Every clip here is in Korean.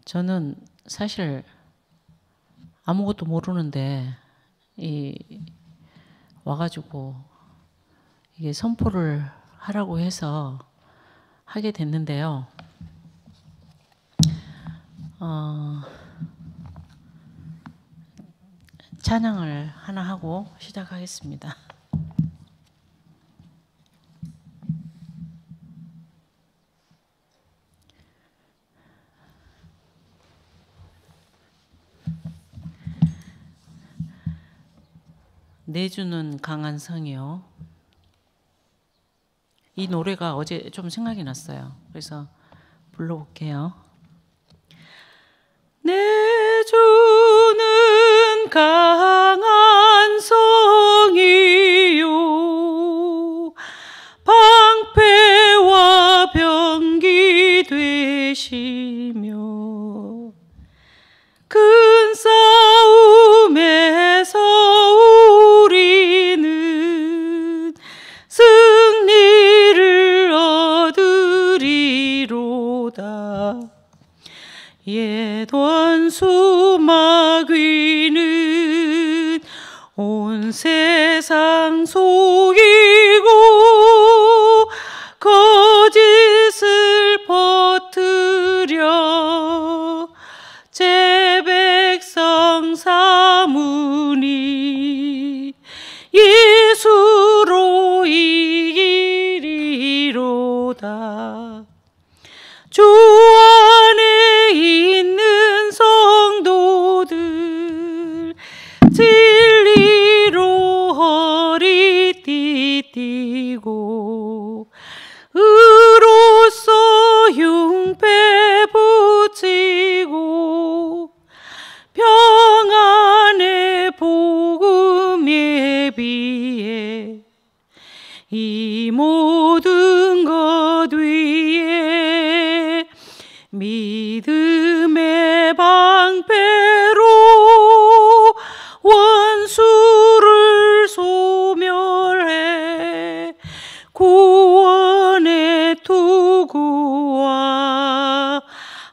저는 사실 아무것도 모르는데 와가지고 이게 선포를 하라고 해서 하게 됐는데요. 찬양을 하나 하고 시작하겠습니다. 내주는 강한 성이요. 이 노래가 어제 좀 생각이 났어요. 그래서 불러볼게요. 내주는 강한 성이요, 방패와 병기 되시며 큰 싸움에서 우리는 승리를 얻으리로다. 옛 원수 마귀는 온 세상 속이고 거짓을 퍼뜨려 제 백성 삼으니 예수로 이기리로다. 주 안에 있는 성도들 진리로 허리띠 띠고 의로써 흉패 붙이고 평안의 복음 예비해 이 모든 것 위에 믿음의 방패로 원수를 소멸해 구원의 투구와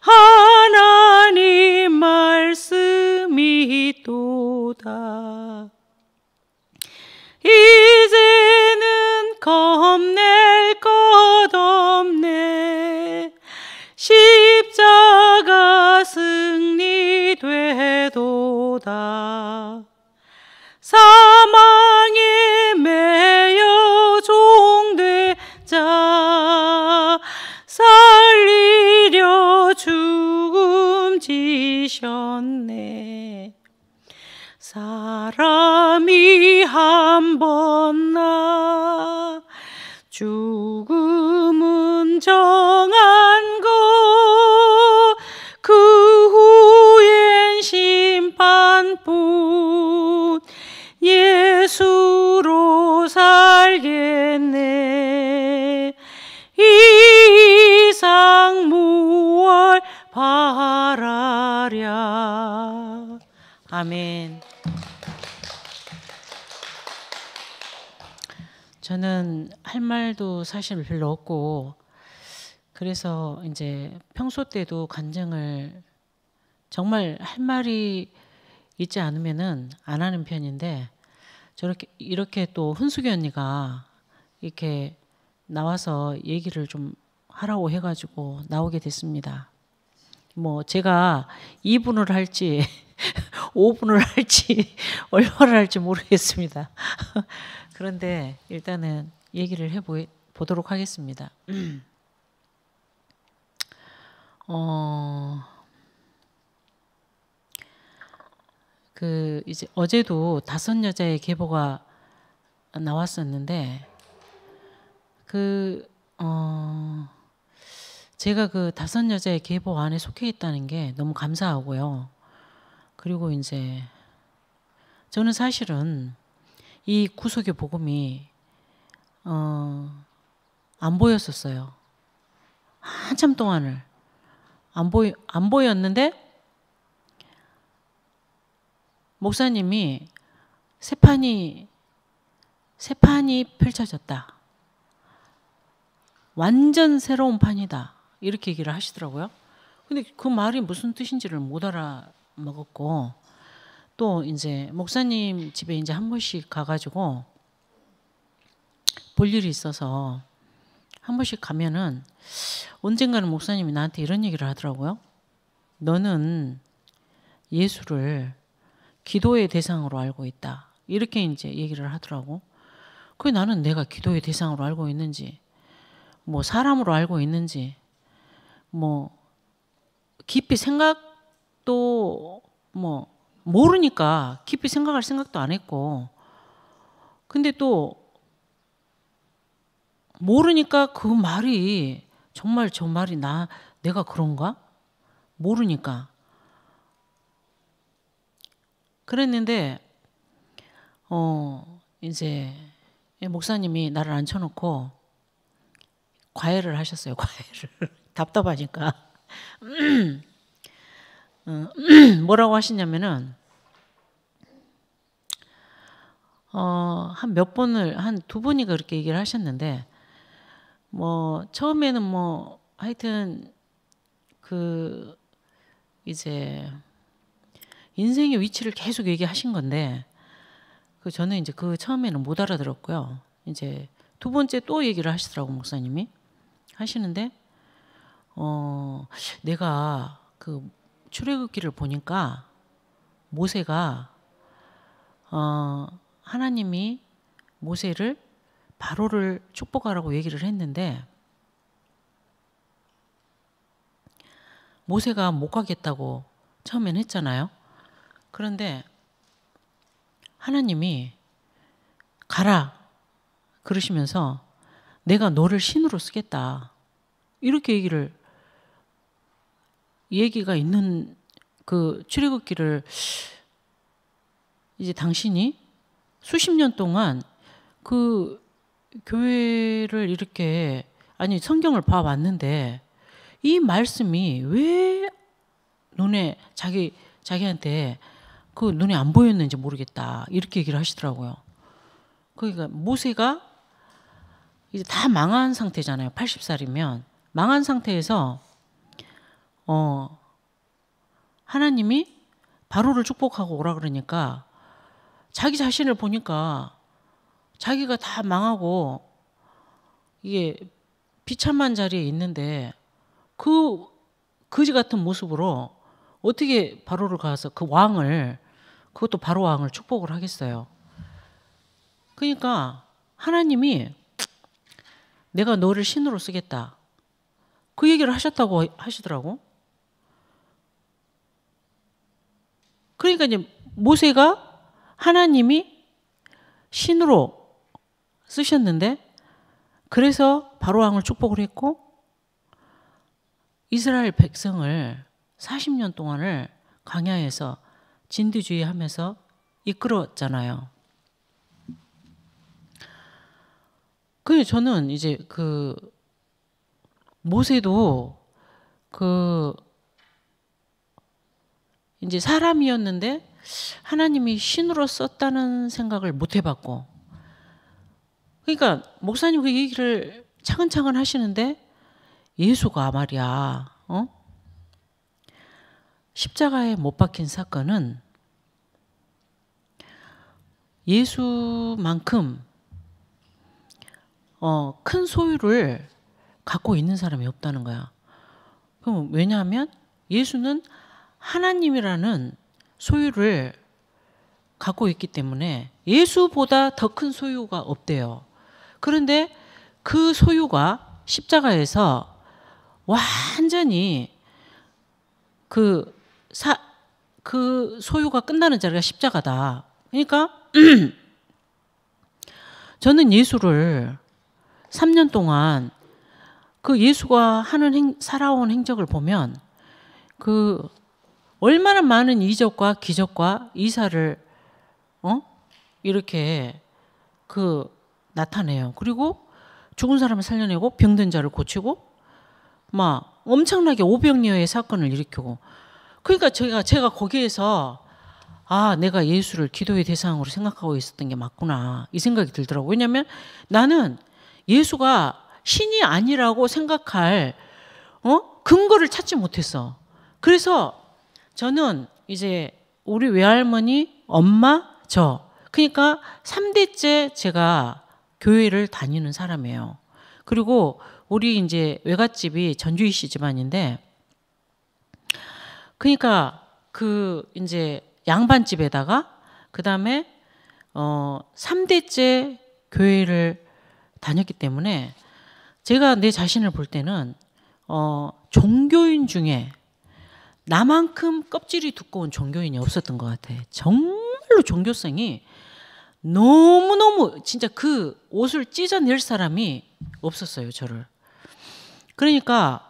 하나님 말씀이 또다. 이제는 겁낼 것 없네. 십자가 승리되도다. 사망에 매여 종되자 살리려 죽음 지셨네. 사람이 한 번 나 죽음은 정한 것, 그 후엔 심판뿐 예수로 살겠네. 이상 무얼 바라랴. 아멘. 저는 할 말도 사실 별로 없고, 그래서 이제 평소 때도 간증을 정말 할 말이 있지 않으면은 안 하는 편인데, 저렇게 이렇게 또 훈숙이 언니가 이렇게 나와서 얘기를 좀 하라고 해가지고 나오게 됐습니다. 뭐 제가 2분을 할지 5분을 할지 얼마를 할지 모르겠습니다. 그런데 일단은 얘기를 해보도록 하겠습니다. 이제 어제도 5 여자의 계보가 나왔었는데, 제가 그 5 여자의 계보 안에 속해 있다는 게 너무 감사하고요. 그리고 이제 저는 사실은 이 구속의 복음이 안 보였었어요. 한참 동안을 안 보였는데 목사님이 새 판이 펼쳐졌다. 완전 새로운 판이다. 이렇게 얘기를 하시더라고요. 근데 그 말이 무슨 뜻인지를 못 알아먹었고, 또 이제 목사님 집에 이제 한 번씩 가가지고 볼 일이 있어서 한 번씩 가면은 언젠가는 목사님이 나한테 이런 얘기를 하더라고요. 너는 예수를 기도의 대상으로 알고 있다. 이렇게 이제 얘기를 하더라고. 그게 나는 내가 기도의 대상으로 알고 있는지, 뭐 사람으로 알고 있는지, 뭐 깊이 생각도 뭐 모르니까 깊이 생각할 생각도 안 했고, 근데 또 모르니까 그 말이 정말 저 말이 내가 그런가? 모르니까. 그랬는데 이제 목사님이 나를 앉혀놓고 과외를 하셨어요. 과외를. 답답하니까. 뭐라고 하시냐면은 한 몇 번을 한 두 번이 그렇게 얘기를 하셨는데, 뭐 처음에는 뭐 하여튼 그 이제 인생의 위치를 계속 얘기하신 건데, 그 저는 이제 그 처음에는 못 알아들었고요. 이제 두 번째 또 얘기를 하시더라고 목사님이. 하시는데 내가 그 출애굽기를 보니까 모세가 하나님이 모세를 바로를 축복하라고 얘기를 했는데 모세가 못 가겠다고 처음엔 했잖아요. 그런데 하나님이 가라 그러시면서 내가 너를 신으로 쓰겠다 이렇게 얘기가 있는 그 출애굽기를 이제 당신이 수십 년 동안 그 교회를 이렇게 성경을 봐왔는데 이 말씀이 왜 눈에 자기한테 그 눈에 안 보였는지 모르겠다 이렇게 얘기를 하시더라고요. 그러니까 모세가 이제 다 망한 상태잖아요. 80살이면 망한 상태에서 하나님이 바로를 축복하고 오라 그러니까 자기 자신을 보니까 자기가 다 망하고 이게 비참한 자리에 있는데 그 거지 같은 모습으로 어떻게 바로를 가서 그 왕을 그것도 바로 왕을 축복을 하겠어요. 그러니까 하나님이 내가 너를 신으로 쓰겠다. 그 얘기를 하셨다고 하시더라고. 그러니까 이제 모세가 하나님이 신으로 쓰셨는데 그래서 바로 왕을 축복을 했고 이스라엘 백성을 40년 동안을 광야에서 진두지휘하면서 이끌었잖아요. 그래서 저는 이제 그 모세도 그 이제 사람이었는데 하나님이 신으로 썼다는 생각을 못 해봤고, 그러니까 목사님 그 얘기를 차근차근 하시는데 예수가 말이야, 십자가에 못 박힌 사건은 예수만큼 큰 소유를 갖고 있는 사람이 없다는 거야. 그럼 왜냐하면 예수는 하나님이라는 소유를 갖고 있기 때문에 예수보다 더 큰 소유가 없대요. 그런데 그 소유가 십자가에서 완전히 그 소유가 끝나는 자리가 십자가다. 그러니까 저는 예수를 3년 동안 그 예수가 살아온 행적을 보면 그 얼마나 많은 이적과 기적과 이사를 이렇게 그 나타내요. 그리고 죽은 사람을 살려내고 병든 자를 고치고 막 엄청나게 오병이어의 사건을 일으키고. 그러니까 제가 거기에서 내가 예수를 기도의 대상으로 생각하고 있었던 게 맞구나 이 생각이 들더라고요. 왜냐하면 나는 예수가 신이 아니라고 생각할 근거를 찾지 못했어. 그래서 저는 이제 우리 외할머니, 엄마, 저. 그러니까 3대째 제가 교회를 다니는 사람이에요. 그리고 우리 이제 외갓집이 전주이씨 집안인데, 그러니까 그 이제 양반집에다가 그 다음에 3대째 교회를 다녔기 때문에 제가 내 자신을 볼 때는 종교인 중에 나만큼 껍질이 두꺼운 종교인이 없었던 것 같아. 정말로 종교성이 너무너무 진짜 그 옷을 찢어낼 사람이 없었어요, 저를. 그러니까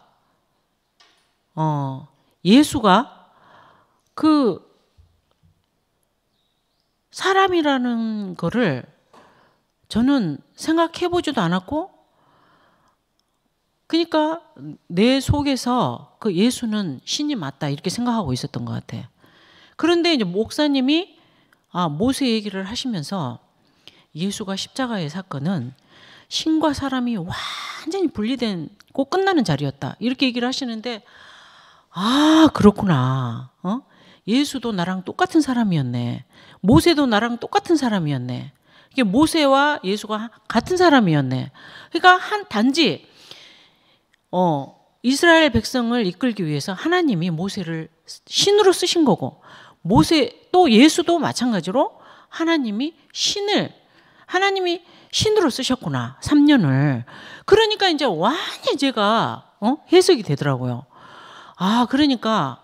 예수가 그 사람이라는 거를 저는 생각해 보지도 않았고, 그러니까 내 속에서 그 예수는 신이 맞다 이렇게 생각하고 있었던 것 같아. 그런데 이제 목사님이 모세 얘기를 하시면서 예수가 십자가의 사건은 신과 사람이 완전히 분리되고 끝나는 자리였다 이렇게 얘기를 하시는데, 그렇구나. 예수도 나랑 똑같은 사람이었네. 모세도 나랑 똑같은 사람이었네. 이게 모세와 예수가 같은 사람이었네. 그러니까 단지 이스라엘 백성을 이끌기 위해서 하나님이 모세를 신으로 쓰신 거고, 또 예수도 마찬가지로 하나님이 신으로 쓰셨구나. 3년을. 그러니까 이제 완전히 제가 해석이 되더라고요. 그러니까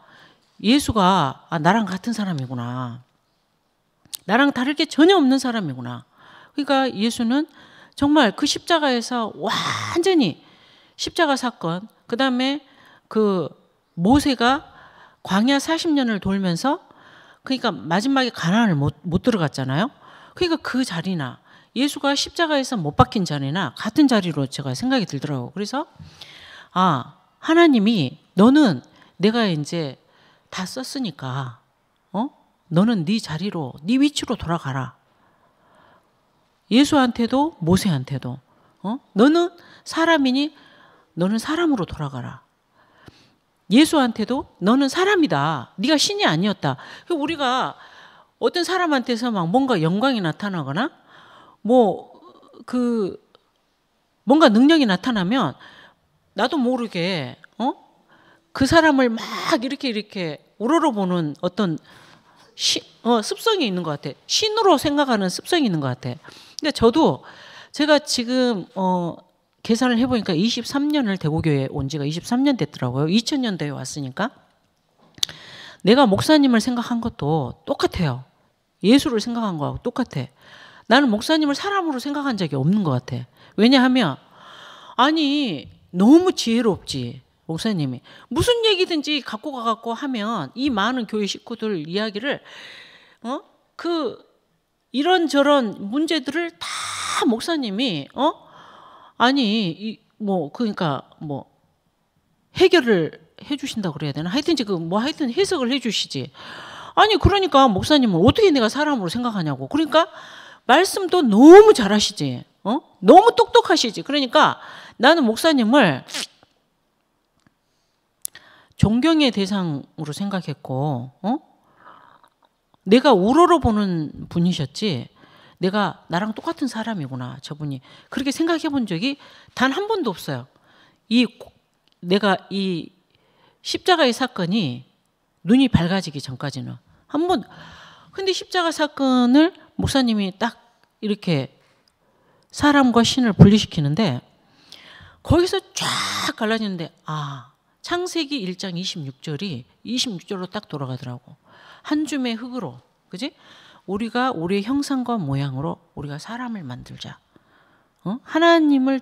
예수가 나랑 같은 사람이구나. 나랑 다를 게 전혀 없는 사람이구나. 그러니까 예수는 정말 그 십자가에서 완전히 십자가 사건, 그 다음에 그 모세가 광야 40년을 돌면서, 그러니까 마지막에 가나안을 못 들어갔잖아요. 그러니까 그 자리나 예수가 십자가에서 못 박힌 자리나 같은 자리로 제가 생각이 들더라고요. 그래서 하나님이 너는 내가 이제 다 썼으니까 너는 네 자리로, 네 위치로 돌아가라. 예수한테도 모세한테도 너는 사람이니 너는 사람으로 돌아가라. 예수한테도 너는 사람이다. 네가 신이 아니었다. 우리가 어떤 사람한테서 막 뭔가 영광이 나타나거나 뭔가 능력이 나타나면 나도 모르게 그 사람을 막 이렇게 우러러보는 어떤 습성이 있는 것 같아. 신으로 생각하는 습성이 있는 것 같아. 근데 제가 지금 계산을 해보니까 23년을 대구교회에 온 지가 23년 됐더라고요. 2000년도에 왔으니까. 내가 목사님을 생각한 것도 똑같아요. 예수를 생각한 거하고 똑같아. 나는 목사님을 사람으로 생각한 적이 없는 것 같아. 왜냐하면 너무 지혜롭지. 목사님이 무슨 얘기든지 갖고 가갖고 하면 이 많은 교회 식구들 이야기를 이런저런 문제들을 다 목사님이 그러니까 해결을 해주신다고 그래야 되나? 하여튼 해석을 해주시지. 그러니까 목사님은 어떻게 내가 사람으로 생각하냐고. 그러니까 말씀도 너무 잘하시지. 너무 똑똑하시지. 그러니까 나는 목사님을 존경의 대상으로 생각했고, 내가 우러러보는 분이셨지, 내가 나랑 똑같은 사람이구나, 저분이. 그렇게 생각해 본 적이 단 한 번도 없어요. 내가 이 십자가의 사건이 눈이 밝아지기 전까지는. 근데 십자가 사건을 목사님이 딱 이렇게 사람과 신을 분리시키는데, 거기서 쫙 갈라지는데, 창세기 1장 26절로 딱 돌아가더라고. 한 줌의 흙으로, 그지? 우리가 우리의 형상과 모양으로 우리가 사람을 만들자. 하나님을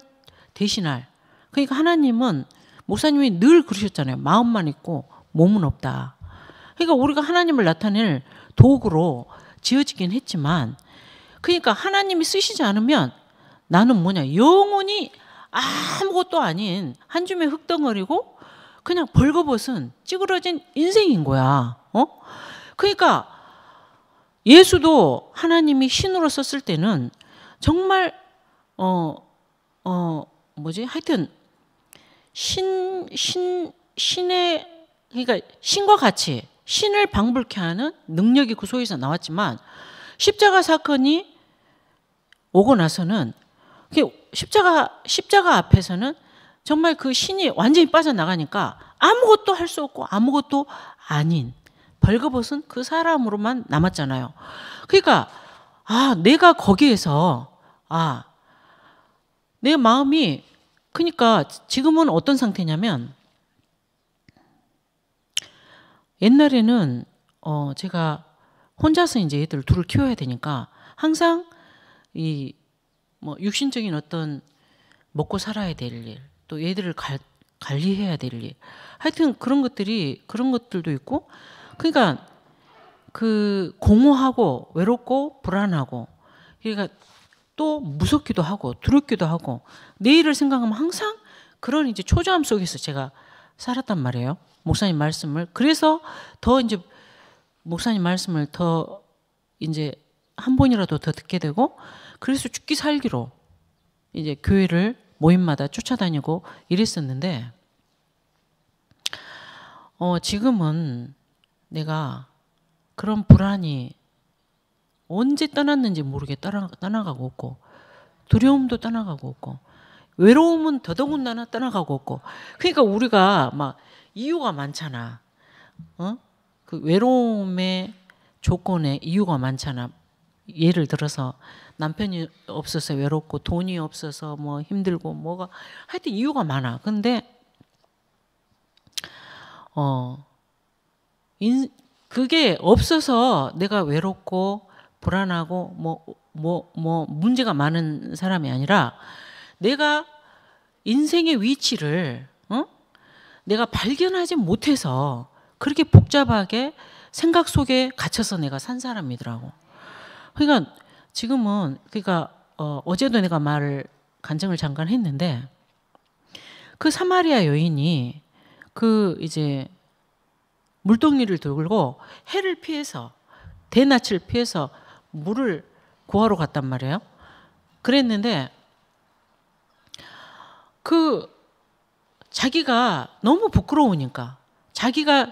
대신할. 그러니까 하나님은, 목사님이 늘 그러셨잖아요. 마음만 있고 몸은 없다. 그러니까 우리가 하나님을 나타낼 도구로 지어지긴 했지만, 그러니까 하나님이 쓰시지 않으면 나는 영원히 아무것도 아닌 한 줌의 흙덩어리고 그냥 벌거벗은 찌그러진 인생인 거야. 그러니까 예수도 하나님이 신으로 썼을 때는 정말 하여튼 신의 그러니까 신과 같이 신을 방불케 하는 능력이 그 소에서 나왔지만 십자가 사건이 오고 나서는 십자가 앞에서는 정말 그 신이 완전히 빠져나가니까 아무것도 할 수 없고 아무것도 아닌 벌거벗은 그 사람으로만 남았잖아요. 그러니까 내가 거기에서 내 마음이 그러니까 지금은 어떤 상태냐면 옛날에는 제가 혼자서 이제 애들 둘을 키워야 되니까 항상 이 뭐 육신적인 어떤 먹고 살아야 될 일, 또 얘들을 관리해야 될 일, 하여튼 그런 것들도 있고, 그러니까 그 공허하고 외롭고 불안하고, 그러니까 또 무섭기도 하고 두렵기도 하고 내일을 생각하면 항상 그런 이제 초조함 속에서 제가 살았단 말이에요. 목사님 말씀을 그래서 더 이제 목사님 말씀을 더 이제 한 번이라도 더 듣게 되고 그래서 죽기 살기로 이제 교회를 모임마다 쫓아다니고 이랬었는데 지금은 내가 그런 불안이 언제 떠났는지 모르게 떠나가고 없고 두려움도 떠나가고 없고 외로움은 더더군다나 떠나가고 없고 그러니까 우리가 막 이유가 많잖아. 그 외로움의 조건에 이유가 많잖아. 예를 들어서 남편이 없어서 외롭고 돈이 없어서 뭐 힘들고 뭐가 하여튼 이유가 많아. 근데 그게 없어서 내가 외롭고 불안하고 뭐 문제가 많은 사람이 아니라 내가 인생의 위치를 내가 발견하지 못해서 그렇게 복잡하게 생각 속에 갇혀서 내가 산 사람이더라고. 그러니까 지금은 그러니까 어제도 내가 간증을 잠깐 했는데 그 사마리아 여인이 그 이제 물동이를 들고 해를 피해서 대낮을 피해서 물을 구하러 갔단 말이에요. 그랬는데 그 자기가 너무 부끄러우니까 자기가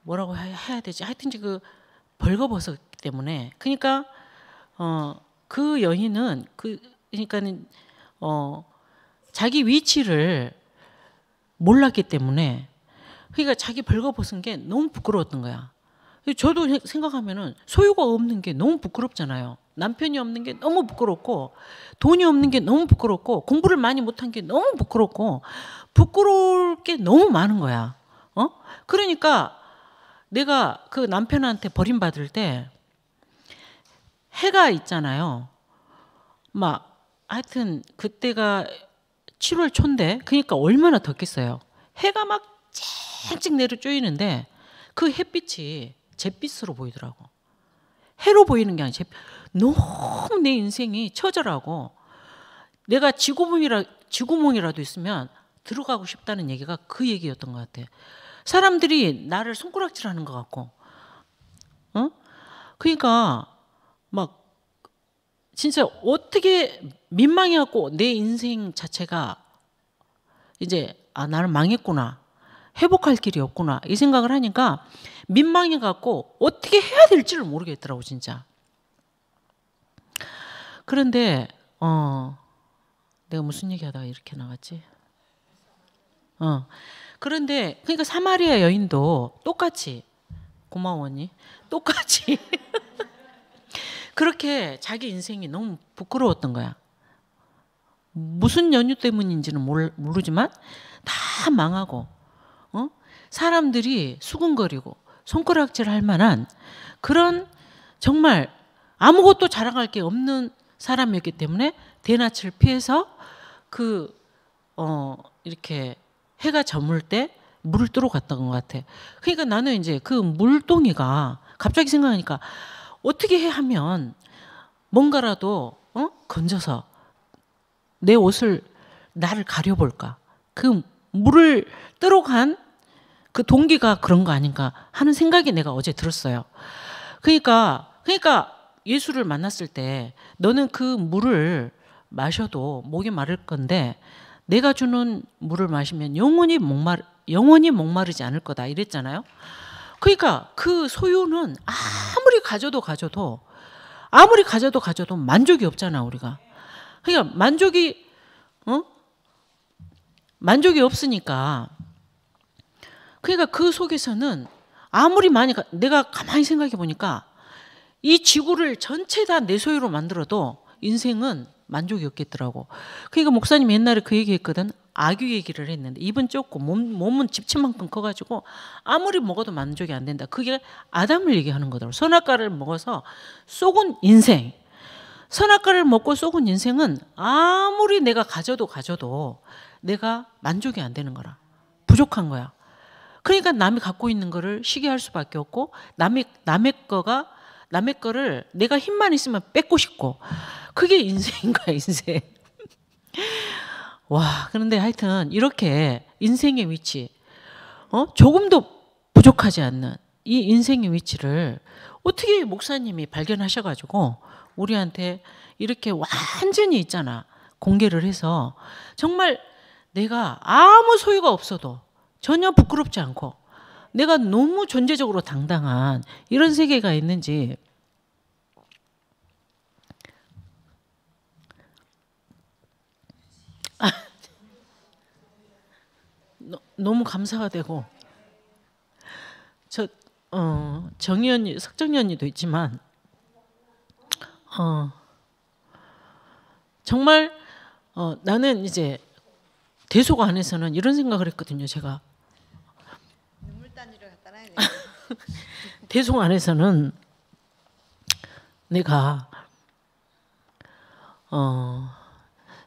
뭐라고 해야 되지? 하여튼 그 벌거벗었기 때문에 그러니까 그 여인은 그러니까는 자기 위치를 몰랐기 때문에 그러니까 자기 벌거벗은 게 너무 부끄러웠던 거야. 저도 생각하면은 소유가 없는 게 너무 부끄럽잖아요. 남편이 없는 게 너무 부끄럽고 돈이 없는 게 너무 부끄럽고 공부를 많이 못한 게 너무 부끄럽고 부끄러울 게 너무 많은 거야. 그러니까 내가 그 남편한테 버림받을 때 해가 있잖아요. 막 하여튼 그때가 7월 초인데 그러니까 얼마나 덥겠어요. 해가 막 쨍쨍 내려 쪼이는데 그 햇빛이 잿빛으로 보이더라고. 해로 보이는 게 아니라 너무 내 인생이 처절하고 내가 쥐구멍이라도 있으면 들어가고 싶다는 얘기가 그 얘기였던 것 같아. 사람들이 나를 손가락질하는 것 같고, 그러니까 막 진짜 어떻게 민망해갖고 내 인생 자체가 이제 나는 망했구나, 회복할 길이 없구나 이 생각을 하니까 민망해갖고 어떻게 해야 될지를 모르겠더라고 진짜. 그런데 내가 무슨 얘기하다가 이렇게 나갔지? 그런데 그러니까 사마리아 여인도 똑같이 고마워 언니 똑같이 그렇게 자기 인생이 너무 부끄러웠던 거야. 무슨 연유 때문인지는 모르지만 다 망하고 사람들이 수군거리고 손가락질할 만한 그런 정말 아무것도 자랑할 게 없는 사람이었기 때문에 대낮을 피해서 이렇게 해가 저물 때 물을 뜨러 갔던 것 같아. 그러니까 나는 이제 그 물동이가 갑자기 생각하니까 어떻게 하면 뭔가라도 건져서 내 옷을 나를 가려볼까. 그 물을 뜨러 간 그 동기가 그런 거 아닌가 하는 생각이 내가 어제 들었어요. 그러니까 예수를 만났을 때 너는 그 물을 마셔도 목이 마를 건데 내가 주는 물을 마시면 영원히 목마르지 않을 거다 이랬잖아요. 그러니까 그 소유는 아무리 가져도 만족이 없잖아 우리가. 그러니까 만족이 없으니까, 그러니까 그 속에서는 아무리 많이 내가 가만히 생각해 보니까 이 지구를 전체 다 내 소유로 만들어도 인생은 만족이 없겠더라고. 그러니까 목사님이 옛날에 그 얘기했거든. 아귀 얘기를 했는데 입은 좁고 몸은 집치만큼 커가지고 아무리 먹어도 만족이 안 된다. 그게 아담을 얘기하는 거더라고. 선악과를 먹어서 속은 인생. 선악과를 먹고 속은 인생은 아무리 내가 가져도 내가 만족이 안 되는 거라. 부족한 거야. 그러니까 남이 갖고 있는 거를 시기할 수밖에 없고 남의 거를 내가 힘만 있으면 뺏고 싶고, 그게 인생인 거야 인생. 와, 그런데 하여튼 이렇게 인생의 위치, 조금도 부족하지 않는 이 인생의 위치를 어떻게 목사님이 발견하셔가지고 우리한테 이렇게 완전히 있잖아 공개를 해서, 정말 내가 아무 소유가 없어도 전혀 부끄럽지 않고 내가 너무 존재적으로 당당한 이런 세계가 있는지 너무 감사가 되고, 정희 언니, 석정희 언니도 있지만 정말 나는 이제 대속 안에서는 이런 생각을 했거든요. 제가 눈물단위를 갖다 놔야 돼. 대속 안에서는 내가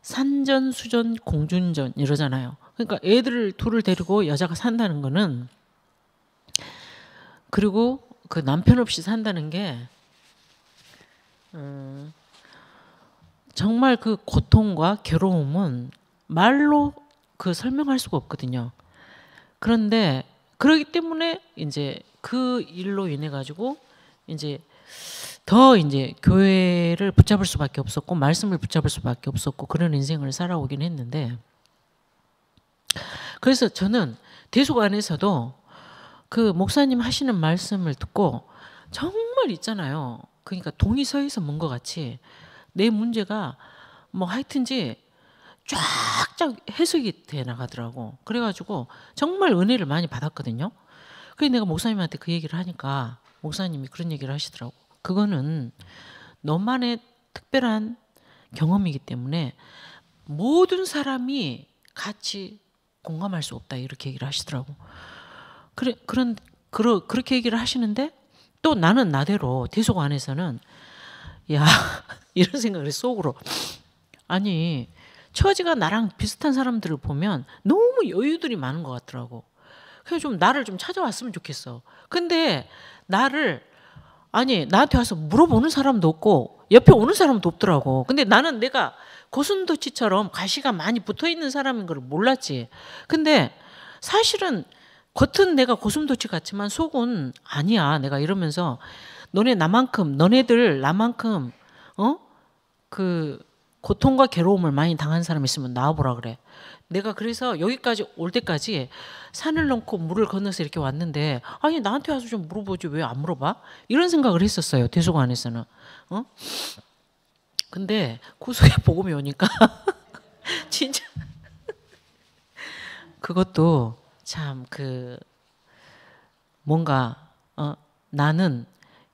산전수전 공준전 이러잖아요. 그러니까 애들 둘을 데리고 여자가 산다는 거는, 그리고 그 남편 없이 산다는 게 정말 그 고통과 괴로움은 말로 그 설명할 수가 없거든요. 그런데 그러기 때문에 이제 그 일로 인해 가지고 이제 더 이제 교회를 붙잡을 수밖에 없었고 말씀을 붙잡을 수밖에 없었고 그런 인생을 살아오긴 했는데, 그래서 저는 대속 안에서도 그 목사님 하시는 말씀을 듣고 정말 있잖아요. 그러니까 동이 서에서 먼 것 같이 내 문제가 뭐 하여튼지 쫙쫙 해석이 돼 나가더라고. 그래가지고 정말 은혜를 많이 받았거든요. 그래서 내가 목사님한테 그 얘기를 하니까 목사님이 그런 얘기를 하시더라고. 그거는 너만의 특별한 경험이기 때문에 모든 사람이 같이 공감할 수 없다 이렇게 얘기를 하시더라고. 그렇게 얘기를 하시는데 또 나는 나대로 대속 안에서는 야 이런 생각을 해 속으로. 아니 처지가 나랑 비슷한 사람들을 보면 너무 여유들이 많은 것 같더라고. 그래서 좀 나를 좀 찾아왔으면 좋겠어. 근데 나한테 와서 물어보는 사람도 없고 옆에 오는 사람도 없더라고. 근데 나는 내가 고슴도치처럼 가시가 많이 붙어있는 사람인 걸 몰랐지. 근데 사실은 겉은 내가 고슴도치 같지만 속은 아니야. 내가 이러면서 너네들 나만큼 그 고통과 괴로움을 많이 당한 사람 있으면 나와보라 그래. 내가 그래서 여기까지 올 때까지 산을 넘고 물을 건너서 이렇게 왔는데 아니 나한테 와서 좀 물어보지 왜 안 물어봐? 이런 생각을 했었어요. 대속 안에서는. 근데 구속의 복음이 오니까 진짜 그것도 참 뭔가 나는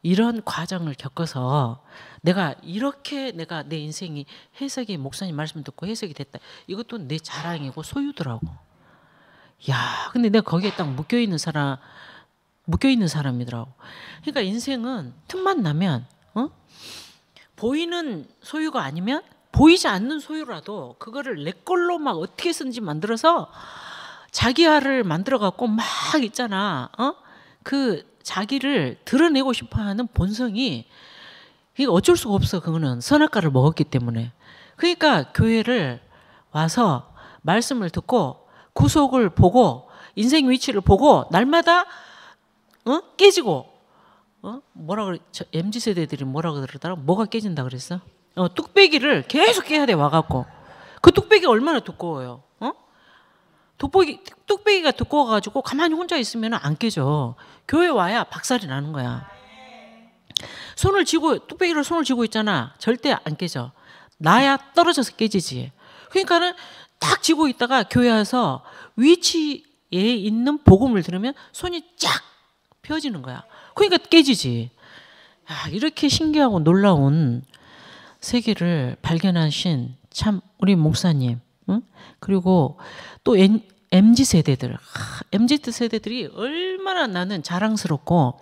이런 과정을 겪어서 내가 내 인생이 해석이 목사님 말씀 듣고 해석이 됐다. 이것도 내 자랑이고 소유더라고. 야, 근데 내가 거기에 딱 묶여 있는 사람이더라고. 그러니까 인생은 틈만 나면 보이는 소유가 아니면 보이지 않는 소유라도 그거를 내 걸로 막 어떻게 쓴지 만들어서 자기화를 만들어 갖고 막 있잖아. 그 자기를 드러내고 싶어하는 본성이 이게 어쩔 수가 없어. 그거는 선악과를 먹었기 때문에. 그러니까 교회를 와서 말씀을 듣고 구속을 보고 인생 위치를 보고 날마다 깨지고 뭐라 그래? MZ 세대들이 뭐라 그러더라? 뭐가 깨진다 그랬어? 뚝배기를 계속 깨야 돼 와갖고. 그 뚝배기 얼마나 두꺼워요? 뚝배기가 두꺼워가지고 가만히 혼자 있으면 안 깨져. 교회 와야 박살이 나는 거야. 뚝배기를 손을 쥐고 있잖아. 절대 안 깨져. 나야 떨어져서 깨지지. 그러니까는 딱 쥐고 있다가 교회 와서 위치에 있는 복음을 들으면 손이 쫙 펴지는 거야. 그러니까 깨지지. 야, 이렇게 신기하고 놀라운 세계를 발견하신 참 우리 목사님, 응? 그리고 또 MZ세대들, MZ세대들이 얼마나 나는 자랑스럽고,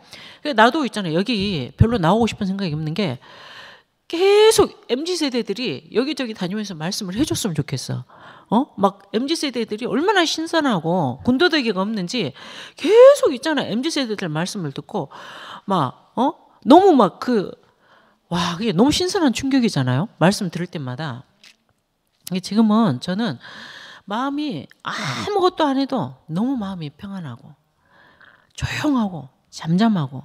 나도 있잖아요. 여기 별로 나오고 싶은 생각이 없는 게 계속 MZ세대들이 여기저기 다니면서 말씀을 해줬으면 좋겠어. 막 MZ세대들이 얼마나 신선하고 군더더기가 없는지 계속 있잖아. MZ세대들 말씀을 듣고 너무 그게 너무 신선한 충격이잖아요. 말씀 들을 때마다. 지금은 저는 마음이 아무것도 안 해도 너무 마음이 평안하고 조용하고 잠잠하고,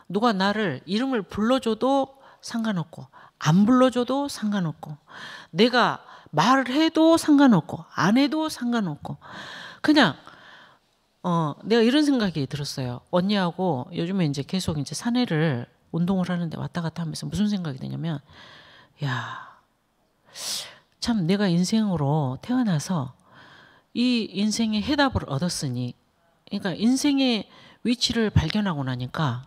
누가 나를 이름을 불러줘도 상관없고 안 불러줘도 상관없고, 내가 말을 해도 상관없고 안 해도 상관없고, 그냥 내가 이런 생각이 들었어요. 언니하고 요즘에 이제 계속 이제 산에를 운동을 하는데 왔다 갔다 하면서 무슨 생각이 드냐면, 야, 참 내가 인생으로 태어나서 이 인생의 해답을 얻었으니, 그러니까 인생의 위치를 발견하고 나니까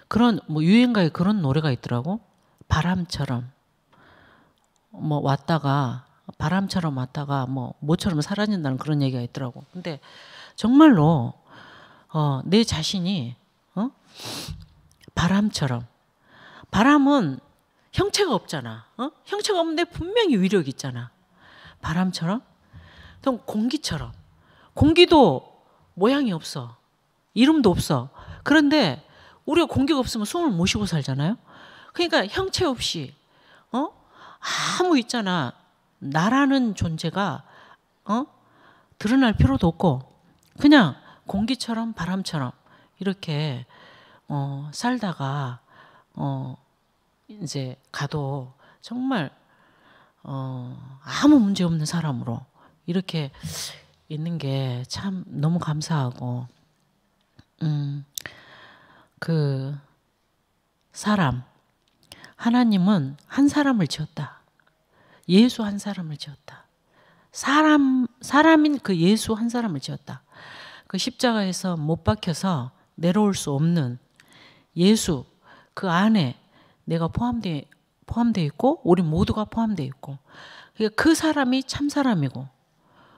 그런 유행가에 그런 노래가 있더라고. 바람처럼 바람처럼 왔다가 모처럼 사라진다는 그런 얘기가 있더라고. 근데 정말로 내 자신이 바람처럼, 바람은 형체가 없잖아. 형체가 없는데 분명히 위력이 있잖아. 바람처럼, 또 공기처럼. 공기도 모양이 없어. 이름도 없어. 그런데 우리가 공기가 없으면 숨을 못 쉬고 살잖아요. 그러니까 형체 없이 아무 있잖아. 나라는 존재가 드러날 필요도 없고 그냥 공기처럼 바람처럼 이렇게 살다가 이제 가도 정말 아무 문제 없는 사람으로 이렇게 있는 게 참 너무 감사하고, 그 사람, 하나님은 한 사람을 지었다. 예수 한 사람을 지었다. 사람인 그 예수 한 사람을 지었다. 그 십자가에서 못 박혀서 내려올 수 없는 예수, 그 안에 내가 포함되어 있고 우리 모두가 포함되어 있고, 그러니까 그 사람이 참 사람이고,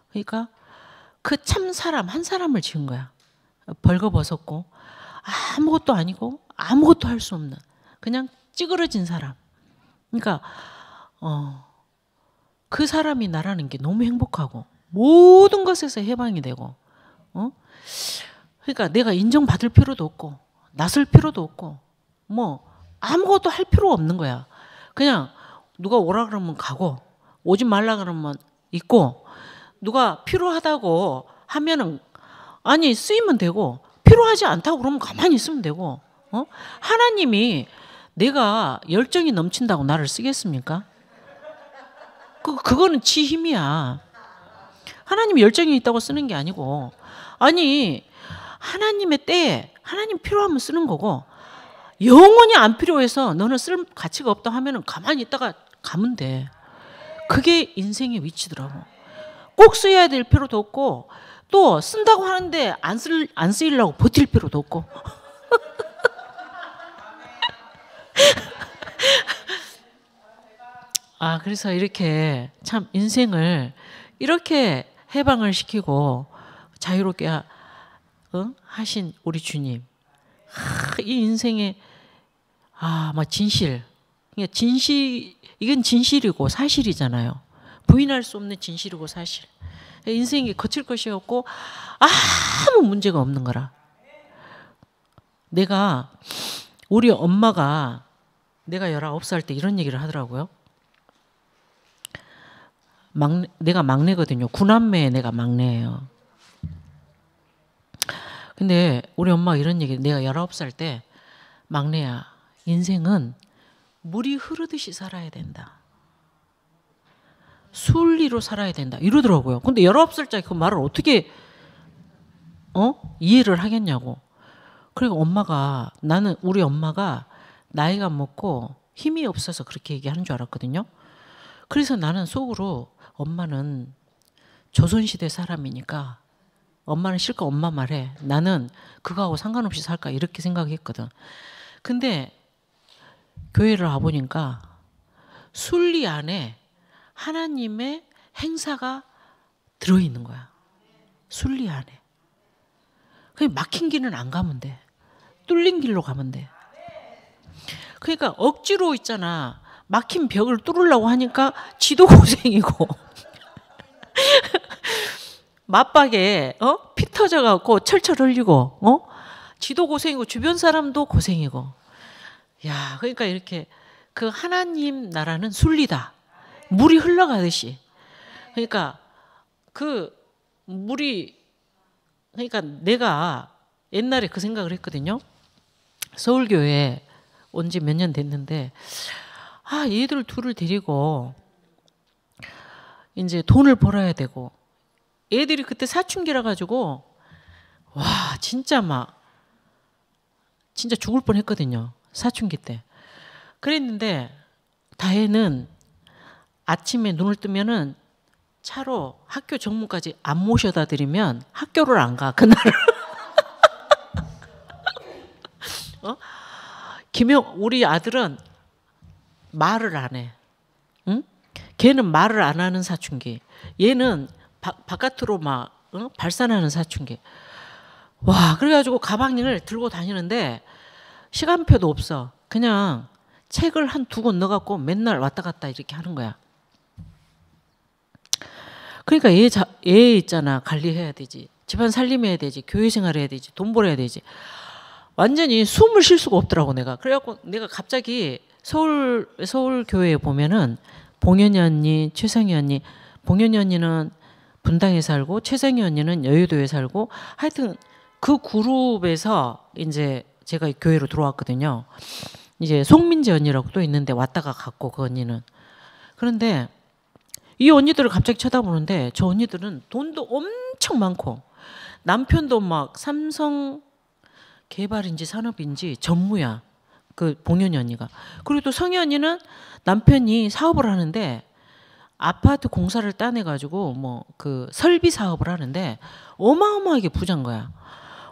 그러니까 그 참 사람 한 사람을 지은 거야. 벌거벗었고 아무것도 아니고 아무것도 할 수 없는 그냥 찌그러진 사람. 그러니까 그 사람이 나라는 게 너무 행복하고 모든 것에서 해방이 되고, 그러니까 내가 인정받을 필요도 없고 나설 필요도 없고 아무것도 할 필요 없는 거야. 그냥 누가 오라 그러면 가고 오지 말라 그러면 있고, 누가 필요하다고 하면은 쓰이면 되고, 필요하지 않다고 그러면 가만히 있으면 되고. 하나님이 내가 열정이 넘친다고 나를 쓰겠습니까? 그거는 지 힘이야. 하나님이 열정이 있다고 쓰는 게 아니고, 하나님의 때에 하나님 필요하면 쓰는 거고, 영원히 안 필요해서 너는 쓸 가치가 없다 하면은 가만히 있다가 가면 돼. 그게 인생의 위치더라고. 꼭 써야 될 필요도 없고, 또 쓴다고 하는데 안 쓰이려고 버틸 필요도 없고. 그래서 이렇게 참 인생을 이렇게 해방을 시키고 자유롭게 하신 우리 주님. 이 인생의 진실. 이건 진실이고 사실이잖아요. 부인할 수 없는 진실이고 사실. 인생이 거칠 것이 없고 아무 문제가 없는 거라. 우리 엄마가 내가 19살 때 이런 얘기를 하더라고요. 내가 막내거든요. 9남매에 내가 막내예요. 근데 우리 엄마가 이런 얘기, 내가 19살 때, 막내야, 인생은 물이 흐르듯이 살아야 된다. 순리로 살아야 된다 이러더라고요. 근데 19살짜리 그 말을 어떻게 이해를 하겠냐고. 그리고 나는 우리 엄마가 나이가 먹고 힘이 없어서 그렇게 얘기하는 줄 알았거든요. 그래서 나는 속으로 엄마는 조선시대 사람이니까 엄마는 실컷 엄마 말해. 나는 그거하고 상관없이 살까 이렇게 생각했거든. 근데 교회를 와보니까 순리 안에 하나님의 행사가 들어있는 거야. 순리 안에. 그냥 막힌 길은 안 가면 돼. 뚫린 길로 가면 돼. 그러니까 억지로 있잖아. 막힌 벽을 뚫으려고 하니까 지도 고생이고 맞박에 피 터져갖고 철철 흘리고 지도 고생이고 주변 사람도 고생이고. 야, 그러니까 이렇게 그 하나님 나라는 순리다. 물이 흘러가듯이. 그러니까 그 물이 그러니까 내가 옛날에 그 생각을 했거든요. 서울교회 온 지 몇 년 됐는데 얘들 둘을 데리고 이제 돈을 벌어야 되고 애들이 그때 사춘기라 가지고 와 진짜 진짜 죽을 뻔했거든요. 사춘기 때. 그랬는데 다혜는 아침에 눈을 뜨면은 차로 학교 정문까지 안 모셔다 드리면 학교를 안 가 그날은. 우리 아들은 말을 안 해. 응? 걔는 말을 안 하는 사춘기. 얘는 바깥으로 발산하는 사춘기. 와, 그래가지고 가방을 들고 다니는데 시간표도 없어. 그냥 책을 한 2권 넣어갖고 맨날 왔다 갔다 이렇게 하는 거야. 그러니까 얘 있잖아. 관리해야 되지. 집안 살림해야 되지. 교회 생활해야 되지. 돈 벌어야 되지. 완전히 숨을 쉴 수가 없더라고 내가. 그래갖고 내가 갑자기 서울 교회에 보면은 봉연이 언니, 최성희 언니, 봉연이 언니는 분당에 살고 최성희 언니는 여의도에 살고 하여튼 그 그룹에서 이제 제가 교회로 들어왔거든요. 이제 송민지 언니라고 또 있는데 왔다가 갔고 그 언니는. 그런데 이 언니들을 갑자기 쳐다보는데 저 언니들은 돈도 엄청 많고 남편도 삼성 개발인지 산업인지 전무야. 그 봉연이 언니가. 그리고 또 성희 언니는 남편이 사업을 하는데 아파트 공사를 따내가지고 그 설비 사업을 하는데 어마어마하게 부자인 거야.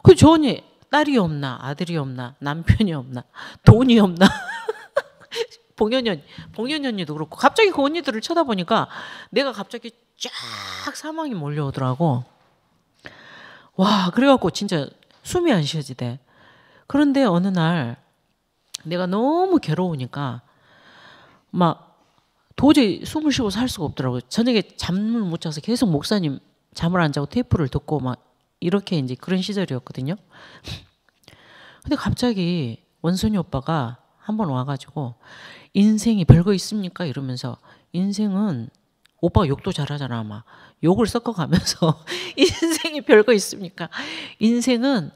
그 저 언니 딸이 없나 아들이 없나 남편이 없나 돈이 없나. 봉연이 언니도 그렇고 갑자기 그 언니들을 쳐다보니까 내가 갑자기 쫙 사망이 몰려오더라고. 와, 그래갖고 진짜 숨이 안 쉬어지대. 그런데 어느 날 내가 너무 괴로우니까 도저히 숨을 쉬고 살 수가 없더라고요. 저녁에 잠을 못 자서 계속 목사님 잠을 안 자고 테이프를 듣고 이렇게 이제 그런 시절이었거든요. 근데 갑자기 원순이 오빠가 한번 와가지고 인생이 별거 있습니까? 이러면서 인생은 오빠가 욕도 잘하잖아. 욕을 섞어가면서 인생이 별거 있습니까? 인생은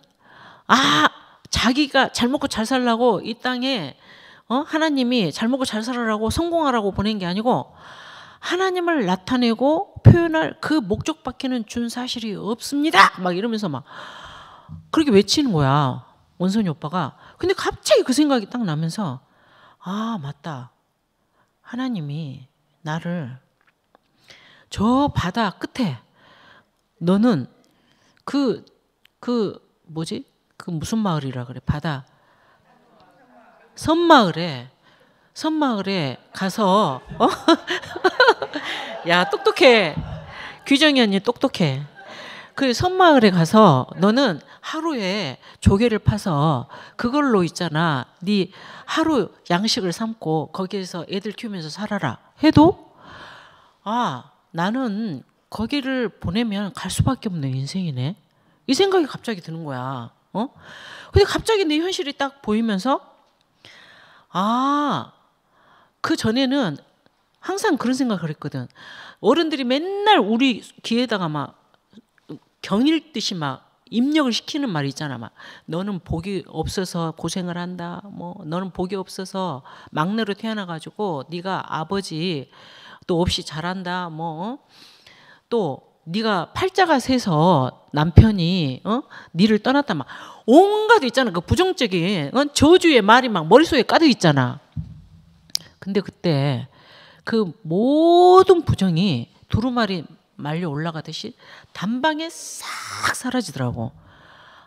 자기가 잘 먹고 잘 살라고 이 땅에 하나님이 잘 먹고 잘 살아라고 성공하라고 보낸 게 아니고 하나님을 나타내고 표현할 그 목적밖에는 준 사실이 없습니다. 이러면서 그렇게 외치는 거야. 원선이 오빠가. 근데 갑자기 그 생각이 딱 나면서 맞다. 하나님이 나를 저 바다 끝에 너는 그 무슨 마을이라 그래? 바다 섬마을에 가서 야 똑똑해. 규정이 언니 똑똑해. 그 섬마을에 가서 너는 하루에 조개를 파서 그걸로 있잖아. 네 하루 양식을 삼고 거기에서 애들 키우면서 살아라. 해도 나는 거기를 보내면 갈 수밖에 없는 인생이네. 이 생각이 갑자기 드는 거야. 근데 갑자기 내 현실이 딱 보이면서 그 전에는 항상 그런 생각을 했거든. 어른들이 맨날 우리 귀에다가 경일듯이 입력을 시키는 말이 있잖아. 너는 복이 없어서 고생을 한다. 너는 복이 없어서 막내로 태어나가지고 네가 아버지 또 없이 잘한다. 또 네가 팔자가 세서 남편이 니를 떠났다 막 온갖 있잖아. 그 부정적인 저주의 말이 막 머릿속에 가득 있잖아. 근데 그때 그 모든 부정이 두루마리 말려 올라가듯이 단방에 싹 사라지더라고.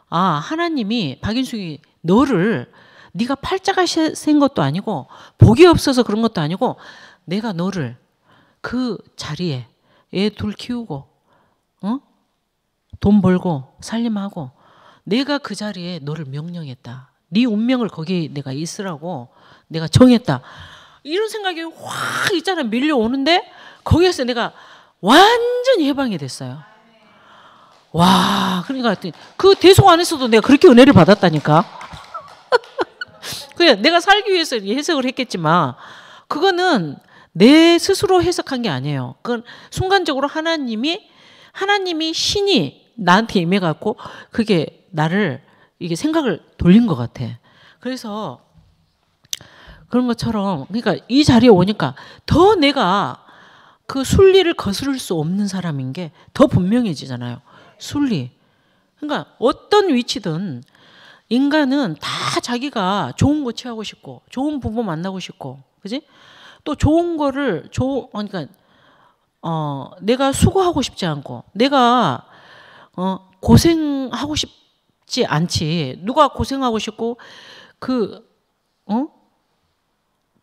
아, 하나님이 박인숙이 너를 네가 팔자가 센 것도 아니고 복이 없어서 그런 것도 아니고 내가 너를 그 자리에 애 둘 키우고 돈 벌고 살림하고 내가 그 자리에 너를 명령했다. 네 운명을 거기 내가 있으라고 내가 정했다. 이런 생각이 확 있잖아 밀려오는데 거기에서 내가 완전히 해방이 됐어요. 와, 그러니까 그 대속 안에서도 내가 그렇게 은혜를 받았다니까. 그래, 내가 살기 위해서 해석을 했겠지만 그거는 내 스스로 해석한 게 아니에요. 그건 순간적으로 하나님이 신이 나한테 임해갖고 그게 나를 이게 생각을 돌린 것 같아. 그래서 그런 것처럼 그러니까 이 자리에 오니까 더 내가 그 순리를 거스를 수 없는 사람인 게 더 분명해지잖아요. 순리. 그러니까 어떤 위치든 인간은 다 자기가 좋은 거 취하고 싶고 좋은 부부 만나고 싶고 그지? 또 좋은 거를 그러니까 내가 수고하고 싶지 않고 내가 고생하고 싶지 않지. 누가 고생하고 싶고 그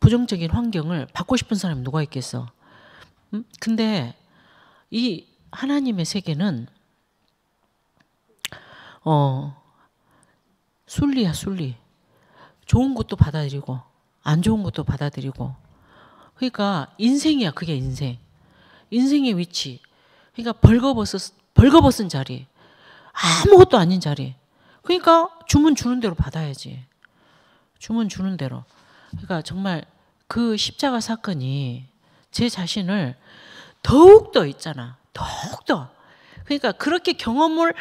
부정적인 환경을 받고 싶은 사람이 누가 있겠어? 근데 이 하나님의 세계는 순리야, 순리. 좋은 것도 받아들이고 안 좋은 것도 받아들이고. 그러니까 인생이야, 그게 인생. 인생의 위치. 그러니까 벌거벗은 자리. 아무것도 아닌 자리. 그러니까 주면 주는 대로 받아야지. 주면 주는 대로. 그러니까 정말 그 십자가 사건이 제 자신을 더욱더 있잖아. 더욱더. 그러니까 그렇게 경험을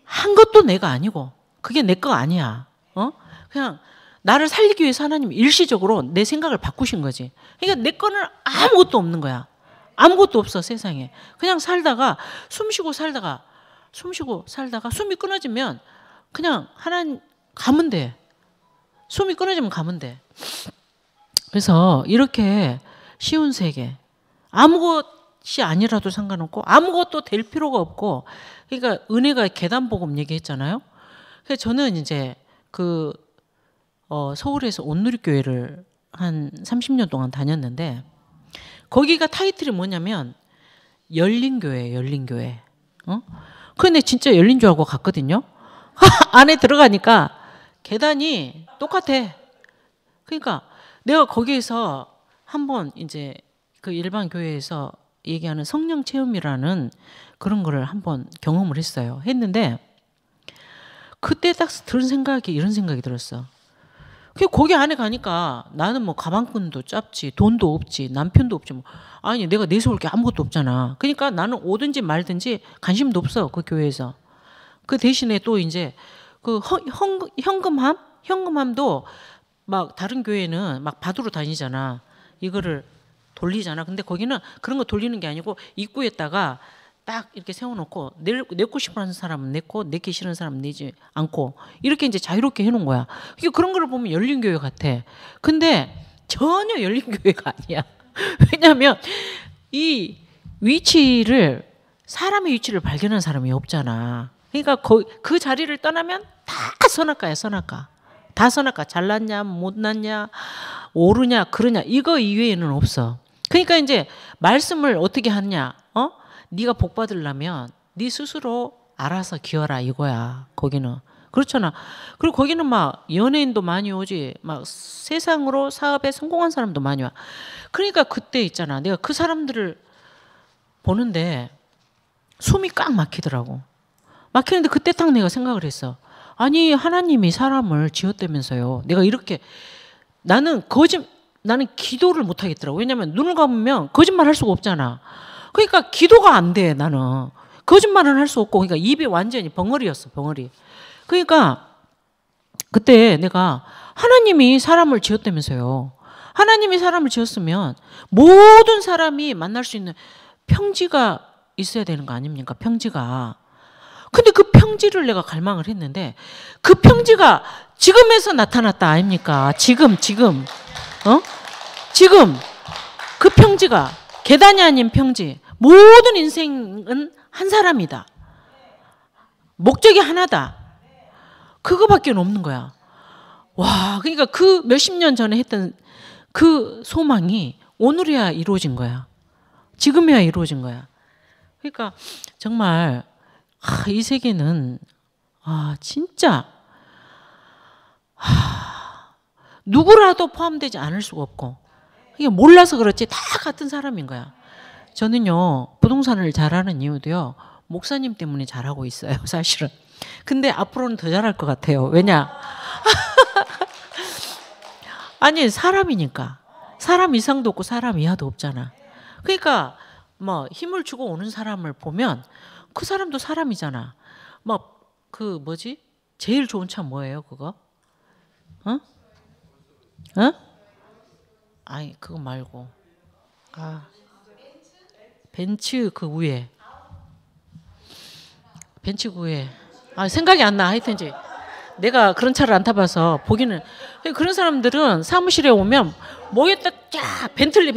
한 것도 내가 아니고 그게 내 거 아니야. 그냥 나를 살리기 위해서 하나님 일시적으로 내 생각을 바꾸신 거지. 그러니까 내 거는 아무것도 없는 거야. 아무것도 없어 세상에. 그냥 살다가 숨 쉬고 살다가 숨이 끊어지면 그냥 하나님 가면 돼. 숨이 끊어지면 가면 돼. 그래서 이렇게 쉬운 세계 아무것이 아니라도 상관없고 아무것도 될 필요가 없고 그러니까 은혜가 계단복음 얘기했잖아요. 그래서 저는 이제 서울에서 온누리교회를 한 30년 동안 다녔는데 거기가 타이틀이 뭐냐면 열린교회, 열린교회. 근데 진짜 열린 줄 알고 갔거든요. 안에 들어가니까 계단이 똑같아. 그러니까 내가 거기에서 한번 이제 그 일반 교회에서 얘기하는 성령 체험이라는 그런 거를 한번 경험을 했어요. 했는데 그때 딱 들은 생각이 이런 생각이 들었어. 거기 안에 가니까 나는 뭐 가방끈도 짧지, 돈도 없지, 남편도 없지. 뭐. 아니 내가 내세울 게 아무것도 없잖아. 그러니까 나는 오든지 말든지 관심도 없어 그 교회에서. 그 대신에 또 이제 그 현금함도 막 다른 교회는 막 받으러 다니잖아. 이거를 돌리잖아. 근데 거기는 그런 거 돌리는 게 아니고 입구에다가 딱 이렇게 세워놓고 내고 싶어하는 사람은 내고 내기 싫은 사람은 내지 않고 이렇게 이제 자유롭게 해놓은 거야. 그런 거를 보면 열린 교회 같아. 근데 전혀 열린 교회가 아니야. 왜냐하면 이 사람의 위치를 발견한 사람이 없잖아. 그러니까 그 자리를 떠나면 다 선악과야, 선악과. 다 선악과. 잘났냐, 못났냐, 오르냐, 그러냐 이거 이외에는 없어. 그러니까 이제 말씀을 어떻게 하느냐, 네가 복 받으려면 네 스스로 알아서 기어라 이거야. 거기는 그렇잖아. 그리고 거기는 막 연예인도 많이 오지, 막 세상으로 사업에 성공한 사람도 많이 와. 그러니까 그때 있잖아. 내가 그 사람들을 보는데 숨이 꽉 막히더라고. 막히는데 그때 딱 내가 생각을 했어. 아니 하나님이 사람을 지었다면서요. 내가 이렇게 나는 기도를 못 하겠더라고. 왜냐면 눈을 감으면 거짓말 할 수가 없잖아. 그러니까 기도가 안 돼. 나는 거짓말은 할 수 없고 그러니까 입이 완전히 벙어리였어. 벙어리. 그러니까 그때 내가 하나님이 사람을 지었다면서요. 하나님이 사람을 지었으면 모든 사람이 만날 수 있는 평지가 있어야 되는 거 아닙니까? 평지가. 근데 그 평지를 내가 갈망을 했는데 그 평지가 지금에서 나타났다 아닙니까? 지금 지금 그 평지가 계단이 아닌 평지. 모든 인생은 한 사람이다. 목적이 하나다. 그거밖에 없는 거야. 와, 그러니까 그 몇십 년 전에 했던 그 소망이 오늘이야 이루어진 거야. 지금이야 이루어진 거야. 그러니까 정말 이 세계는 진짜 누구라도 포함되지 않을 수가 없고 이게 몰라서 그렇지 다 같은 사람인 거야. 저는요 부동산을 잘하는 이유도요 목사님 때문에 잘하고 있어요 사실은. 근데 앞으로는 더 잘할 것 같아요. 왜냐? 아니 사람이니까. 사람 이상도 없고 사람 이하도 없잖아. 그러니까 뭐 힘을 주고 오는 사람을 보면 그 사람도 사람이잖아. 뭐 그 뭐지? 제일 좋은 차 뭐예요 그거? 어? 아니 그거 말고 벤츠 그 위에 벤츠 그 위에 생각이 안 나. 하여튼 이제 내가 그런 차를 안 타봐서 보기는 그런 사람들은 사무실에 오면 뭐에다 쫙 벤틀리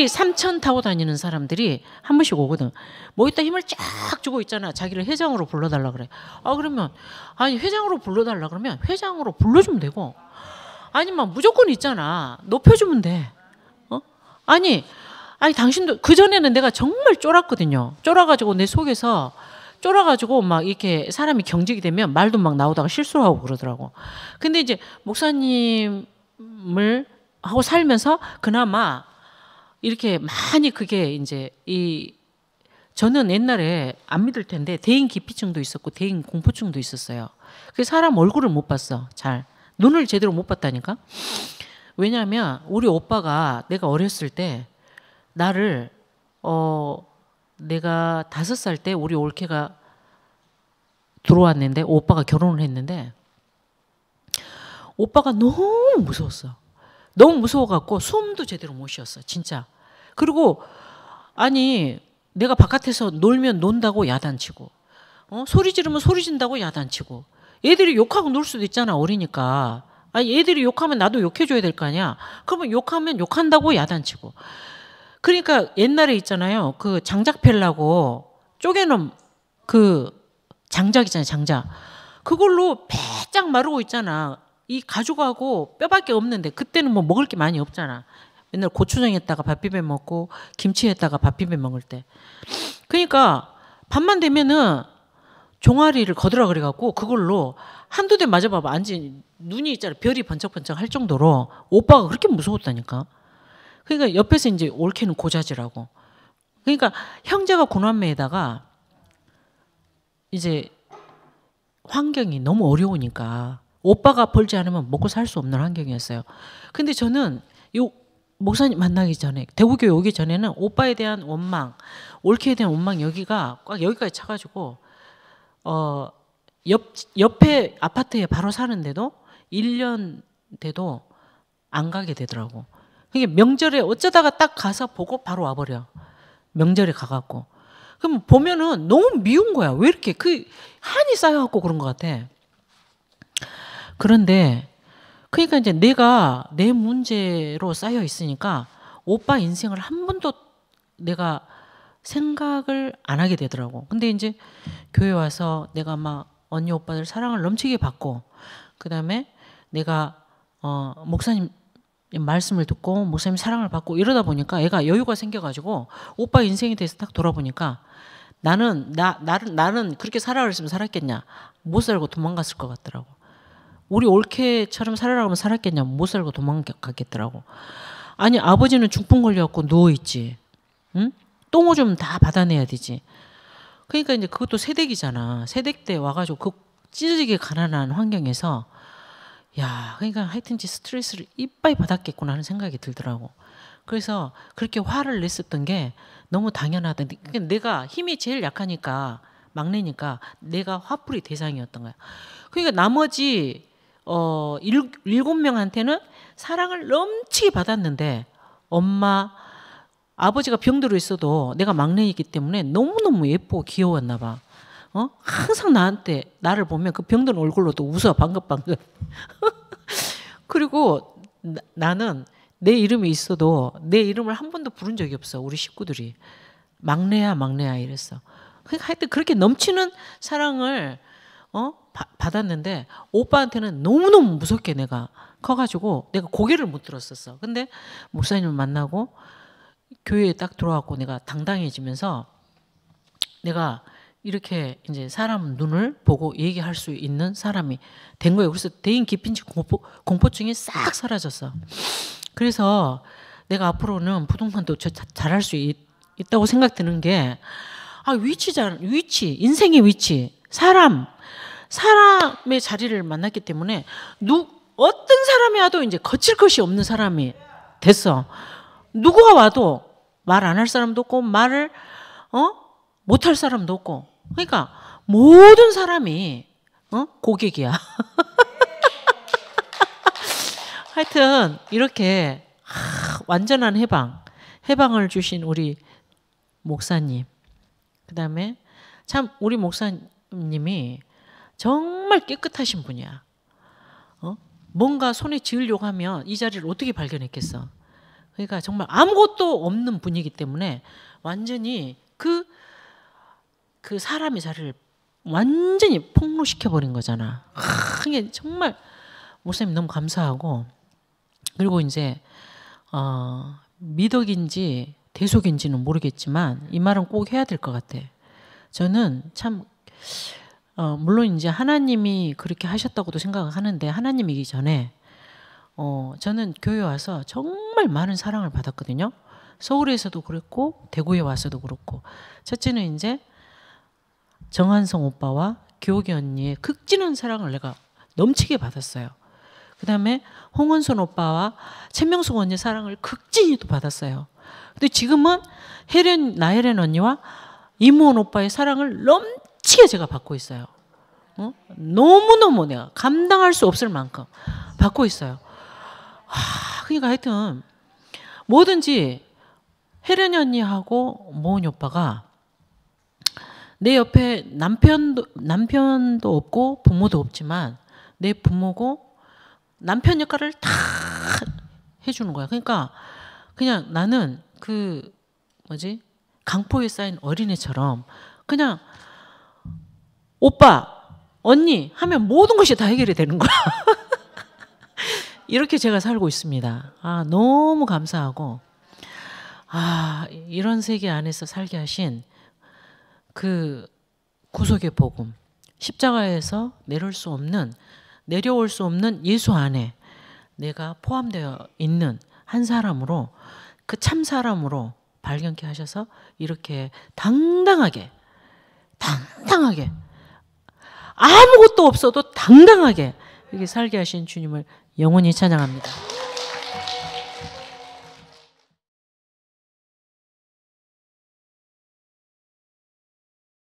3천 타고 다니는 사람들이 한 번씩 오거든. 뭐에다 힘을 쫙 주고 있잖아. 자기를 회장으로 불러달라 그래. 그러면 회장으로 불러달라 그러면 회장으로 불러주면 되고 아니면 무조건 있잖아. 높여주면 돼. 아니 당신도 그전에는 내가 정말 쫄았거든요. 쫄아가지고 내 속에서 쫄아가지고 막 이렇게 사람이 경직이 되면 말도 막 나오다가 실수하고 그러더라고. 근데 이제 목사님을 하고 살면서 그나마 이렇게 많이 그게 이제 저는 옛날에 안 믿을 텐데 대인 기피증도 있었고 대인 공포증도 있었어요. 그래서 사람 얼굴을 못 봤어. 잘 눈을 제대로 못 봤다니까. 왜냐하면 우리 오빠가 내가 어렸을 때 나를 내가 5살 때 우리 올케가 들어왔는데 오빠가 결혼을 했는데 오빠가 너무 무서웠어. 너무 무서워갖고 숨도 제대로 못 쉬었어. 진짜. 그리고 내가 바깥에서 놀면 논다고 야단치고 소리 지르면 소리 진다고 야단치고 애들이 욕하고 놀 수도 있잖아. 어리니까. 애들이 욕하면 나도 욕해줘야 될 거 아니야. 그러면 욕하면 욕한다고 야단치고. 그러니까 옛날에 있잖아요. 그 장작 펴려고 쪼개놓은 그 장작 있잖아요. 장작. 그걸로 빼짝 마르고 있잖아. 이 가죽하고 뼈밖에 없는데 그때는 뭐 먹을 게 많이 없잖아. 맨날 고추장에다가 밥 비벼 먹고 김치에다가 밥 비벼 먹을 때. 그러니까 밤만 되면은 종아리를 거두라 그래갖고 그걸로 한두 대 맞아봐봐. 눈이 있잖아. 별이 번쩍번쩍 할 정도로 오빠가 그렇게 무서웠다니까. 그러니까 옆에서 이제 올케는 고자지라고. 그러니까 형제가 고남매에다가 이제 환경이 너무 어려우니까 오빠가 벌지 않으면 먹고 살 수 없는 환경이었어요. 근데 저는 요 목사님 만나기 전에 대구교회 오기 전에는 오빠에 대한 원망, 올케에 대한 원망 여기가 꽉 여기까지 차가지고 옆에 아파트에 바로 사는데도 1년 돼도 안 가게 되더라고. 그게 명절에 어쩌다가 딱 가서 보고 바로 와버려. 명절에 가갖고. 그럼 보면은 너무 미운 거야. 왜 이렇게 그 한이 쌓여갖고 그런 것 같아. 그런데 그러니까 이제 내가 내 문제로 쌓여 있으니까 오빠 인생을 한 번도 내가 생각을 안 하게 되더라고. 근데 이제 교회 와서 내가 막 언니 오빠들 사랑을 넘치게 받고 그다음에 내가 목사님 말씀을 듣고 목사님 사랑을 받고 이러다 보니까 애가 여유가 생겨가지고 오빠 인생에 대해서 딱 돌아보니까 나는 그렇게 살아 그랬으면 살았겠냐? 못 살고 도망갔을 것 같더라고. 우리 올케처럼 살아라고 하면 살았겠냐? 못 살고 도망갔겠더라고. 아니 아버지는 중풍 걸려갖고 누워있지. 응? 똥오줌 다 받아내야 되지. 그러니까 이제 그것도 새댁이잖아. 새댁 때 와가지고 그 찢어지게 가난한 환경에서 야, 그러니까 하여튼지 스트레스를 이빠이 받았겠구나 하는 생각이 들더라고. 그래서 그렇게 화를 냈었던 게 너무 당연하다. 내가 힘이 제일 약하니까 막내니까 내가 화풀이 대상이었던 거야. 그러니까 나머지 7명한테는 사랑을 넘치게 받았는데 엄마, 아버지가 병들어 있어도 내가 막내이기 때문에 너무너무 예쁘고 귀여웠나 봐. 항상 나를 보면 그 병든 얼굴로도 웃어 방긋방긋. 그리고 나는 내 이름이 있어도 내 이름을 한 번도 부른 적이 없어. 우리 식구들이. 막내야 이랬어. 그러니까 하여튼 그렇게 넘치는 사랑을 받았는데 오빠한테는 너무너무 무섭게 내가 커가지고 내가 고개를 못 들었었어. 근데 목사님을 만나고 교회에 딱 들어왔고 내가 당당해지면서 내가 이렇게 이제 사람 눈을 보고 얘기할 수 있는 사람이 된 거예요. 그래서 대인 기피증 공포증이 싹 사라졌어. 그래서 내가 앞으로는 부동산도 잘할 수 있다고 생각드는 게 위치, 인생의 위치, 사람의 자리를 만났기 때문에 어떤 사람이 와도 이제 거칠 것이 없는 사람이 됐어. 누구가 와도 말 안 할 사람도 없고 말을 못할 사람도 없고. 그러니까 모든 사람이 고객이야. 하여튼 이렇게 완전한 해방을 주신 우리 목사님. 그다음에 참 우리 목사님이 정말 깨끗하신 분이야. 뭔가 손에 쥐으려고 하면 이 자리를 어떻게 발견했겠어. 그러니까 정말 아무것도 없는 분이기 때문에 완전히 그 사람의 자리를 완전히 폭로시켜버린 거잖아. 이게 정말 목사님 너무 감사하고, 그리고 이제 미덕인지 대속인지는 모르겠지만 이 말은 꼭 해야 될 것 같아. 저는 참 물론 이제 하나님이 그렇게 하셨다고도 생각하는데 하나님이기 전에 저는 교회 와서 정말 많은 사랑을 받았거든요. 서울에서도 그랬고 대구에 와서도 그렇고. 첫째는 이제 정한성 오빠와 교옥이 언니의 극진한 사랑을 내가 넘치게 받았어요. 그 다음에 홍원선 오빠와 최명숙 언니의 사랑을 극진히 또 받았어요. 근데 지금은 나혜련 언니와 이무원 오빠의 사랑을 넘치게 제가 받고 있어요. 너무너무 내가 감당할 수 없을 만큼 받고 있어요. 그러니까 하여튼 뭐든지 혜련이 언니하고 모은이 오빠가 내 옆에 남편도 없고 부모도 없지만 내 부모고 남편 역할을 다 해주는 거야. 그러니까 그냥 나는 강포에 쌓인 어린애처럼 그냥 오빠, 언니 하면 모든 것이 다 해결이 되는 거야. 이렇게 제가 살고 있습니다. 너무 감사하고, 이런 세계 안에서 살게 하신 그 구속의 복음, 십자가에서 내려올 수 없는 예수 안에 내가 포함되어 있는 한 사람으로, 그 참 사람으로 발견케 하셔서 이렇게 당당하게 아무것도 없어도 당당하게 이렇게 살게 하신 주님을 영원히 찬양합니다.